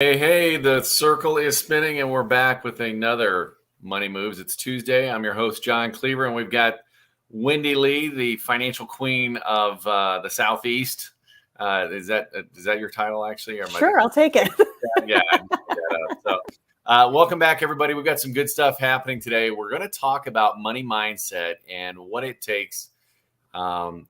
Hey, the circle is spinning and we're back with another Money Moves. It's Tuesday. I'm your host, John Cleaver, and we've got Wendy Lee, the financial queen of the Southeast. Is that your title, actually? Or Sure, I'll take it. Yeah. So, welcome back, everybody. We've got some good stuff happening today. We're going to talk about money mindset and what it takes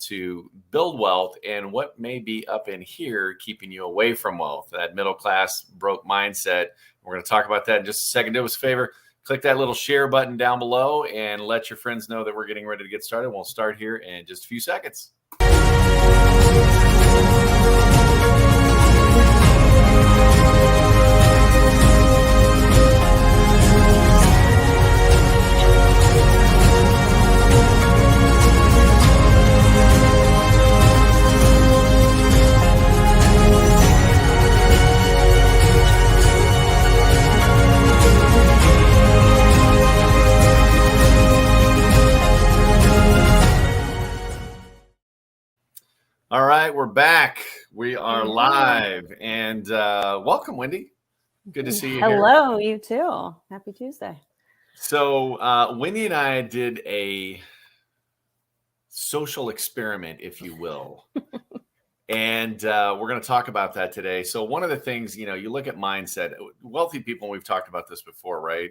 to build wealth and what may be up in here keeping you away from wealth, that middle class broke mindset. We're going to talk about that in just a second. Do us a favor, click that little share button down below and let your friends know that we're getting ready to get started. We'll start here in just a few seconds. All right, we're back. We are live, and welcome, Wendy. Good to see you. Hello, you too. Happy Tuesday. So Wendy and I did a social experiment, if you will, and we're going to talk about that today. So one of the things, you look at mindset. Wealthy people, we've talked about this before, right?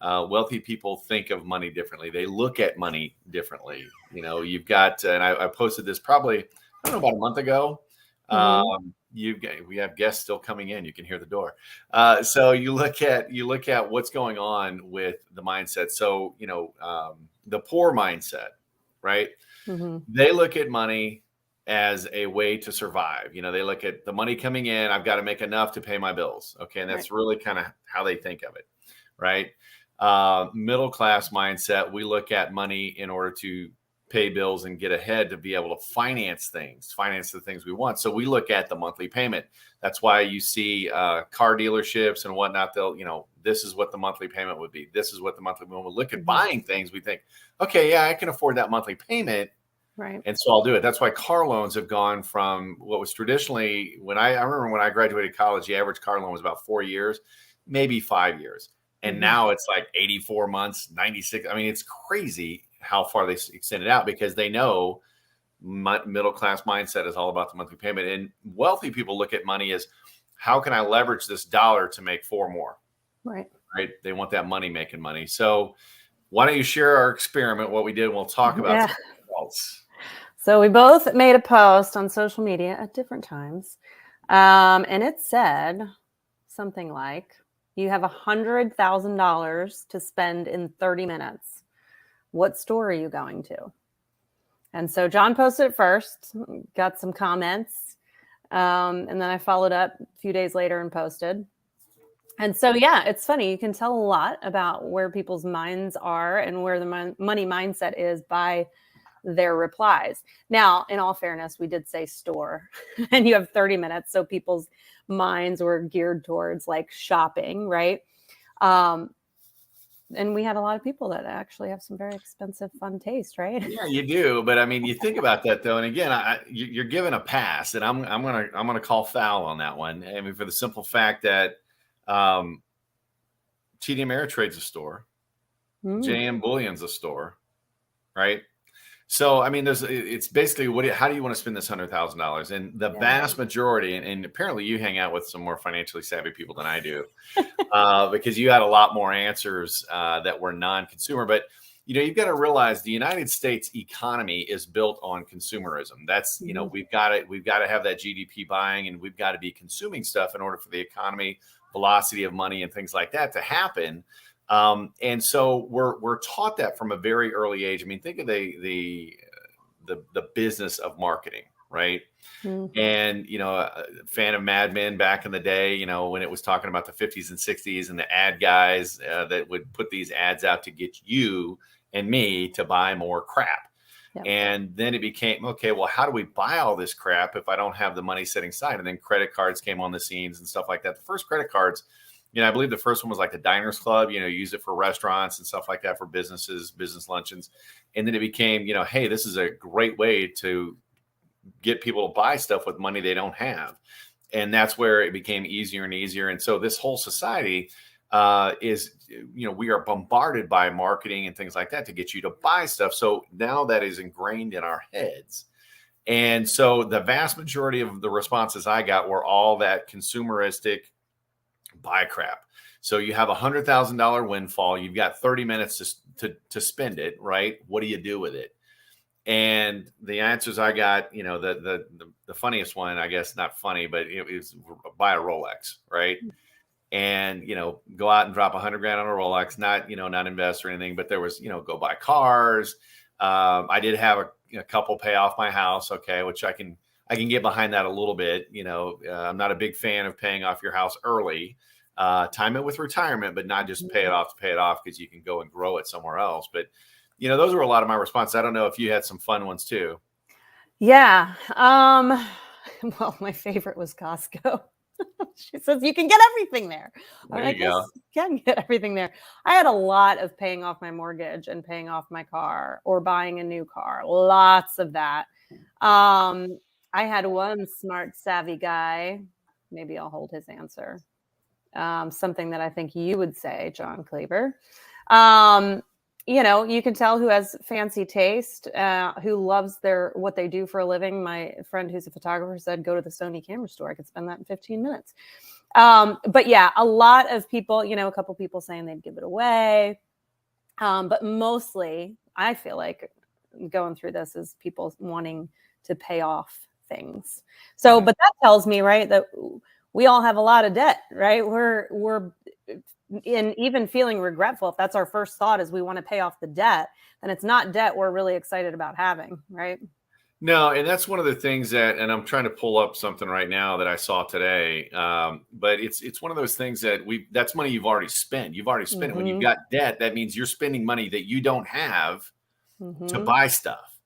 Wealthy people think of money differently. They look at money differently. You've got, and I posted this probably, I don't know, about a month ago. We have guests still coming in. You can hear the door. So you look at what's going on with the mindset. So, the poor mindset, right? Mm-hmm. They look at money as a way to survive. They look at the money coming in. I've got to make enough to pay my bills. Okay. And that's really kind of how they think of it. Right. Middle class mindset. We look at money in order to pay bills and get ahead to be able to finance the things we want. So we look at the monthly payment. That's why you see car dealerships and whatnot. This is what the monthly payment would be. This is what the monthly payment would look at. Buying things, we think, okay, yeah, I can afford that monthly payment. Right. And so I'll do it. That's why car loans have gone from what was traditionally, I remember when I graduated college, the average car loan was about 4 years, maybe 5 years. And now it's like 84 months, 96. I mean, it's crazy how far they extend it out because they know middle class mindset is all about the monthly payment. And wealthy people look at money as, how can I leverage this dollar to make 4 more? Right. They want that money making money. So why don't you share our experiment, what we did, and we'll talk about some results. So we both made a post on social media at different times. And it said something like, you have $100,000 to spend in 30 minutes. What store are you going to? And so John posted it first, got some comments. And then I followed up a few days later and posted. And so, it's funny. You can tell a lot about where people's minds are and where the money mindset is by their replies. Now, in all fairness, we did say store and you have 30 minutes. So people's minds were geared towards like shopping, right? And we had a lot of people that actually have some very expensive, fun taste, right? Yeah, you do. But I mean, you think about that though, and again, you're given a pass, and I'm gonna call foul on that one. I mean, for the simple fact that TD Ameritrade's a store, JM Bullion's a store, right? So, I mean, it's basically how do you want to spend this $100,000? And the vast majority, and apparently you hang out with some more financially savvy people than I do, because you had a lot more answers that were non-consumer. But, you've got to realize the United States economy is built on consumerism. That's, we've got to have that GDP buying, and we've got to be consuming stuff in order for the economy, velocity of money and things like that to happen. And so we're taught that from a very early age. I mean, think of the business of marketing, right? Mm-hmm. And, a fan of Mad Men back in the day, when it was talking about the 50s and 60s and the ad guys that would put these ads out to get you and me to buy more crap. Yep. And then it became, okay, well, how do we buy all this crap if I don't have the money sitting aside? And then credit cards came on the scenes and stuff like that. The first credit cards, I believe the first one was like the Diners Club, use it for restaurants and stuff like that for businesses, business luncheons. And then it became, hey, this is a great way to get people to buy stuff with money they don't have. And that's where it became easier and easier. And so this whole society is, we are bombarded by marketing and things like that to get you to buy stuff. So now that is ingrained in our heads. And so the vast majority of the responses I got were all that consumeristic buy crap. So you have $100,000 windfall. You've got 30 minutes to spend it, right? What do you do with it? And the answers I got, the funniest one, I guess not funny, but it was buy a Rolex, right? And, go out and drop $100,000 on a Rolex, not invest or anything, but there was, go buy cars. I did have a couple pay off my house. Okay. Which I can get behind that a little bit. I'm not a big fan of paying off your house early. Time it with retirement, but not just pay it off to pay it off, because you can go and grow it somewhere else. But those were a lot of my responses. I don't know if you had some fun ones too. Yeah. Well, my favorite was Costco. She says you can get everything there. There you go. You can get everything there. I had a lot of paying off my mortgage and paying off my car or buying a new car. Lots of that. I had one smart, savvy guy. Maybe I'll hold his answer. Something that I think you would say, John Kleber. You can tell who has fancy taste, who loves what they do for a living. My friend who's a photographer said, go to the Sony camera store. I could spend that in 15 minutes. But yeah, a lot of people, a couple people saying they'd give it away. But mostly I feel like going through this is people wanting to pay off things. So, but that tells me, right, that we all have a lot of debt, right? We're in even feeling regretful. If that's our first thought is we want to pay off the debt, then it's not debt we're really excited about having, right? No, and that's one of the things and I'm trying to pull up something right now that I saw today. But it's one of those things that's money you've already spent. You've already spent it. When you've got debt, that means you're spending money that you don't have to buy stuff.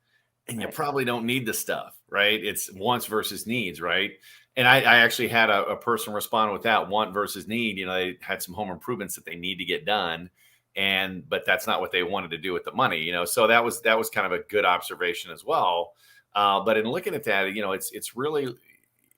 And you probably don't need the stuff, right? It's wants versus needs, right? And I actually had a person respond with that, want versus need. They had some home improvements that they need to get done, but that's not what they wanted to do with the money. So that was kind of a good observation as well. But in looking at that,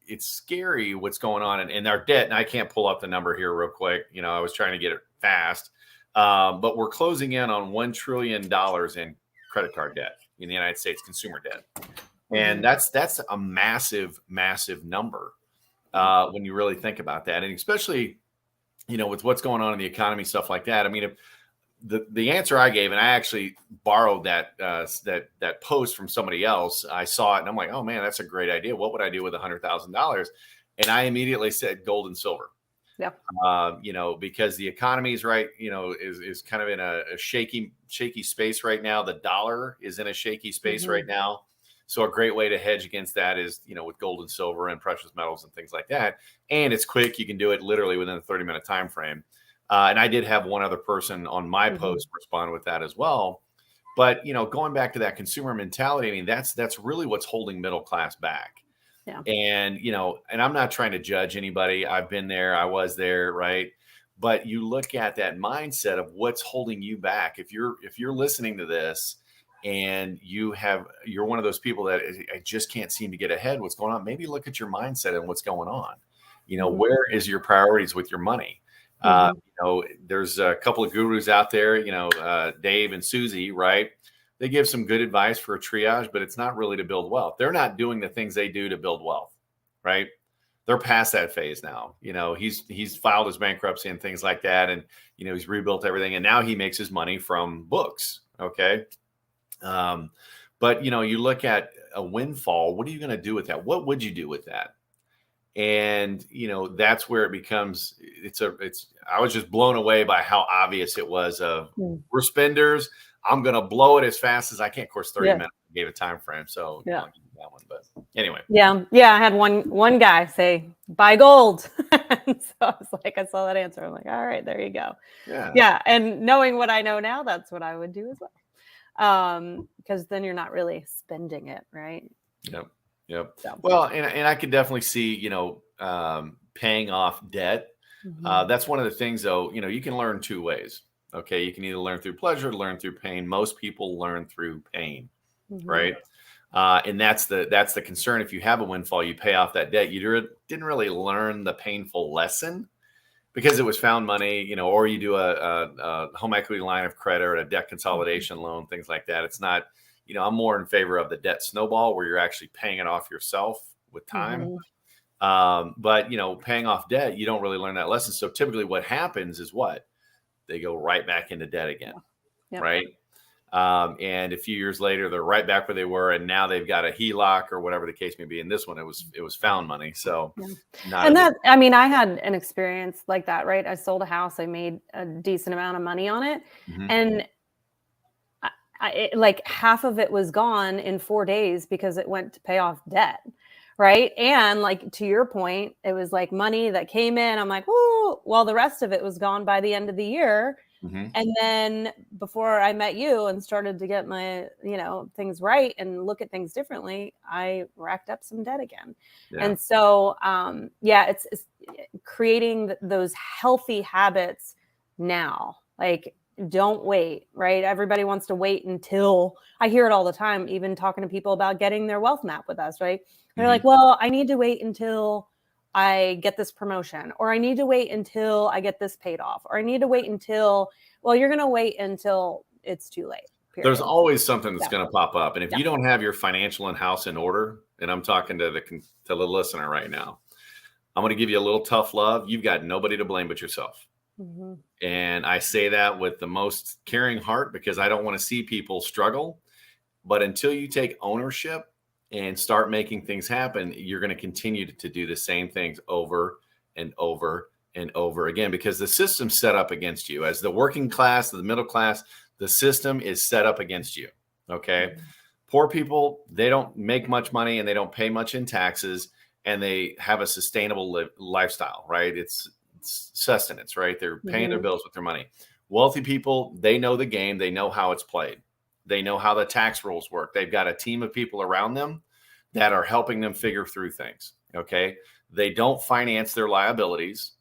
it's scary what's going on in our debt. And I can't pull up the number here real quick. I was trying to get it fast, but we're closing in on $1 trillion in credit card debt in the United States, consumer debt. And that's a massive, massive number when you really think about that. And especially, with what's going on in the economy, stuff like that. I mean, if the answer I gave, and I actually borrowed that post from somebody else, I saw it and I'm like, oh man, that's a great idea. What would I do with $100,000? And I immediately said gold and silver. Yeah. Because the economy is right, is kind of in a shaky space right now. The dollar is in a shaky space right now. So a great way to hedge against that is, with gold and silver and precious metals and things like that. And it's quick. You can do it literally within a 30-minute time frame. And I did have one other person on my post respond with that as well. But, going back to that consumer mentality, I mean, that's really what's holding middle class back. Yeah. And, and I'm not trying to judge anybody. I've been there. I was there. Right. But you look at that mindset of what's holding you back. If you're listening to this, and you're one of those people that I just can't seem to get ahead. What's going on? Maybe look at your mindset and what's going on. Where is your priorities with your money? There's a couple of gurus out there, Dave and Susie, right? They give some good advice for a triage, but it's not really to build wealth. They're not doing the things they do to build wealth, right? They're past that phase now. He's filed his bankruptcy and things like that. And, he's rebuilt everything. And now he makes his money from books. Okay. But you look at a windfall, what are you going to do with that? What would you do with that? And, that's where it becomes, I was just blown away by how obvious it was of we're spenders. I'm going to blow it as fast as I can. Of course, 30 minutes gave a time frame. So yeah, that one, but anyway. Yeah. I had one guy say, buy gold. So I was like, I saw that answer. I'm like, all right, there you go. Yeah. And knowing what I know now, that's what I would do as well. Because then you're not really spending it, right? Yep. So. Well, and I could definitely see, paying off debt. That's one of the things, though, you can learn two ways. Okay. You can either learn through pleasure or learn through pain. Most people learn through pain, right? And that's the concern. If you have a windfall, you pay off that debt. You didn't really learn the painful lesson because it was found money, or you do a home equity line of credit or a debt consolidation loan, things like that. It's not, I'm more in favor of the debt snowball where you're actually paying it off yourself with time. But paying off debt, you don't really learn that lesson. So typically what happens is they go right back into debt again. Yep. Right. And a few years later, they're right back where they were. And now they've got a HELOC or whatever the case may be. In this one, it was found money. So I had an experience like that, right? I sold a house. I made a decent amount of money on it. And like half of it was gone in 4 days because it went to pay off debt. Right. And like, to your point, it was like money that came in. I'm like, whoa, well, the rest of it was gone by the end of the year. And then before I met you and started to get my, things right and look at things differently, I racked up some debt again. Yeah. And so, it's creating those healthy habits now. Like, don't wait, right? Everybody wants to wait until, I hear it all the time, even talking to people about getting their wealth map with us, right? They're like, well, I need to wait until I get this promotion, or I need to wait until I get this paid off, or I need to wait until, well, you're going to wait until it's too late. Period. There's always something that's going to pop up. And if you don't have your financial and house in order, and I'm talking to the listener right now, I'm going to give you a little tough love. You've got nobody to blame but yourself. And I say that with the most caring heart because I don't want to see people struggle. But until you take ownership and start making things happen, you're going to continue to do the same things over and over and over again, because the system's set up against you. As the working class, the middle class, the system is set up against you. Okay. Poor people, they don't make much money and they don't pay much in taxes, and they have a sustainable lifestyle, right? It's sustenance, right? They're paying their bills with their money. Wealthy people, they know the game. They know how it's played. They know how the tax rules work. They've got a team of people around them that are helping them figure through things. Okay. They don't finance their liabilities.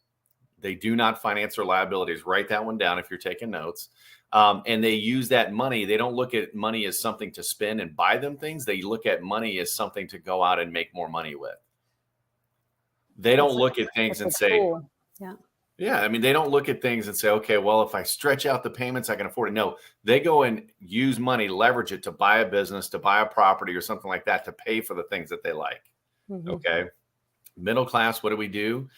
They do not finance their liabilities. Write that one down if you're taking notes. And they use that money. They don't look at money as something to spend and buy them things. They look at money as something to go out and make more money with. They don't look at things and say, I mean, they don't look at things and say, okay, well, if I stretch out the payments, I can afford it. No, they go and use money, leverage it to buy a business, to buy a property or something like that, to pay for the things that they like. Okay. Middle class, what do?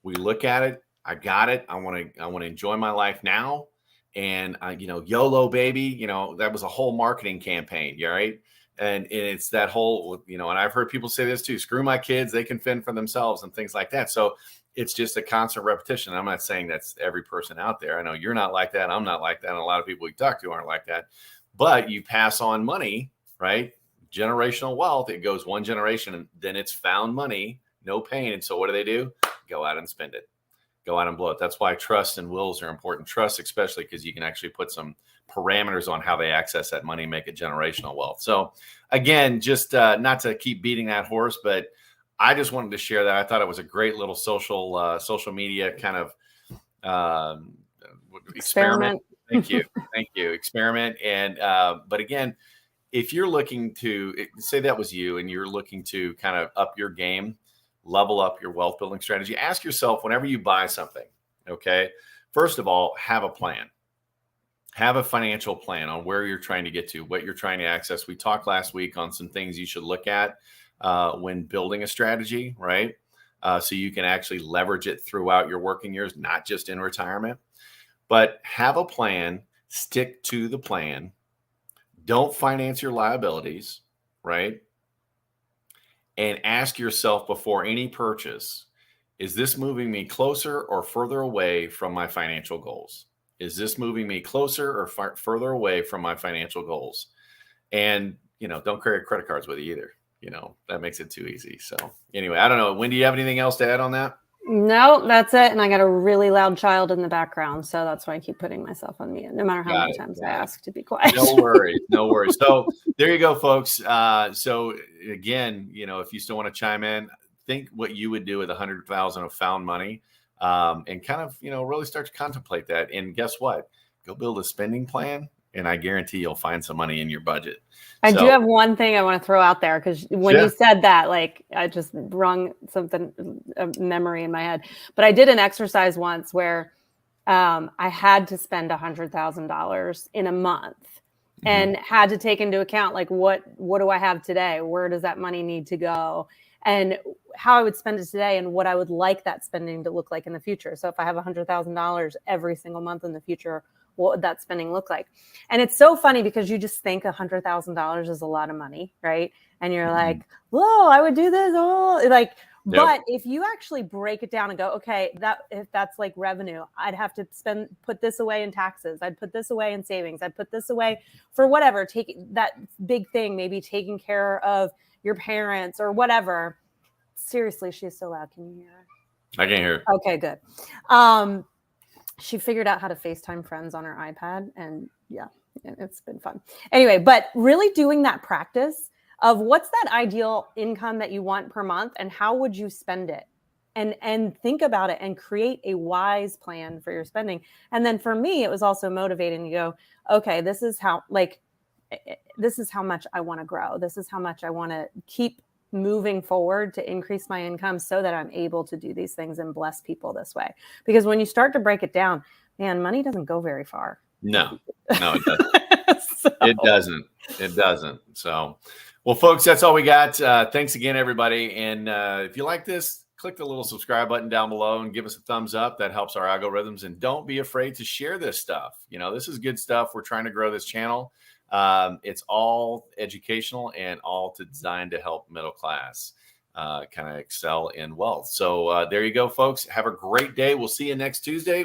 We look at it. I got it. I want to enjoy my life now. And YOLO baby, that was a whole marketing campaign. Right. And it's that whole, and I've heard people say this too, screw my kids, they can fend for themselves and things like that. So it's just a constant repetition. I'm not saying that's every person out there. I know you're not like that. I'm not like that. And a lot of people we talk to aren't like that, but you pass on money, right? Generational wealth. It goes one generation and then it's found money, no pain. And so what do? Go out and spend it. Go out and blow it. That's why trust and wills are important. Trust, especially because you can actually put some parameters on how they access that money, make it generational wealth. So again, just not to keep beating that horse, but I just wanted to share that. I thought it was a great little social media kind of experiment. Thank you. Experiment. And, but again, if you're looking to say that was you and you're looking to kind of up your game, level up your wealth building strategy, ask yourself whenever you buy something, okay, first of all, have a plan. Have a financial plan on where you're trying to get to, what you're trying to access. We talked last week on some things you should look at when building a strategy, right? So you can actually leverage it throughout your working years, not just in retirement. But have a plan, stick to the plan. Don't finance your liabilities, right? And ask yourself before any purchase, is this moving me closer or further away from my financial goals? Is this moving me closer or further away from my financial goals? And, don't carry credit cards with you either. That makes it too easy. So anyway, I don't know. Wendy, do you have anything else to add on that? No, that's it. And I got a really loud child in the background. So that's why I keep putting myself on mute, no matter how many times I ask to be quiet. No worries. So there you go, folks. So again, if you still want to chime in, think what you would do with $100,000 of found money, and kind of, really start to contemplate that. And guess what? Go build a spending plan and I guarantee you'll find some money in your budget. I So- do have one thing I want to throw out there, because when you said that, like, I just rung a memory in my head. But I did an exercise once where I had to spend $100,000 in a month, and had to take into account, like, what do I have today? Where does that money need to go? And how I would spend it today, and what I would like that spending to look like in the future. So if I have $100,000 every single month in the future, what would that spending look like? And it's so funny, because you just think $100,000 is a lot of money, right? And you're like, whoa, I would do this. Oh, like, but if you actually break it down and go, okay, if that's like revenue, I'd have to put this away in taxes. I'd put this away in savings. I'd put this away for whatever, take that big thing, maybe taking care of your parents or whatever. Seriously, she's so loud. Can you hear her? I can't hear it. Okay, good. She figured out how to FaceTime friends on her iPad, and yeah, it's been fun. Anyway, but really doing that practice of what's that ideal income that you want per month, and how would you spend it, and think about it and create a wise plan for your spending. And then for me, it was also motivating to go, okay, this is how much I want to grow. This is how much I want to keep moving forward to increase my income, so that I'm able to do these things and bless people this way. Because when you start to break it down, man, money doesn't go very far. No, it doesn't. It doesn't. So, well, folks, that's all we got. Thanks again, everybody. And if you like this, click the little subscribe button down below and give us a thumbs up. That helps our algorithms. And don't be afraid to share this stuff. This is good stuff. We're trying to grow this channel. It's all educational and all designed to help middle class kind of excel in wealth. So there you go, folks. Have a great day. We'll see you next Tuesday.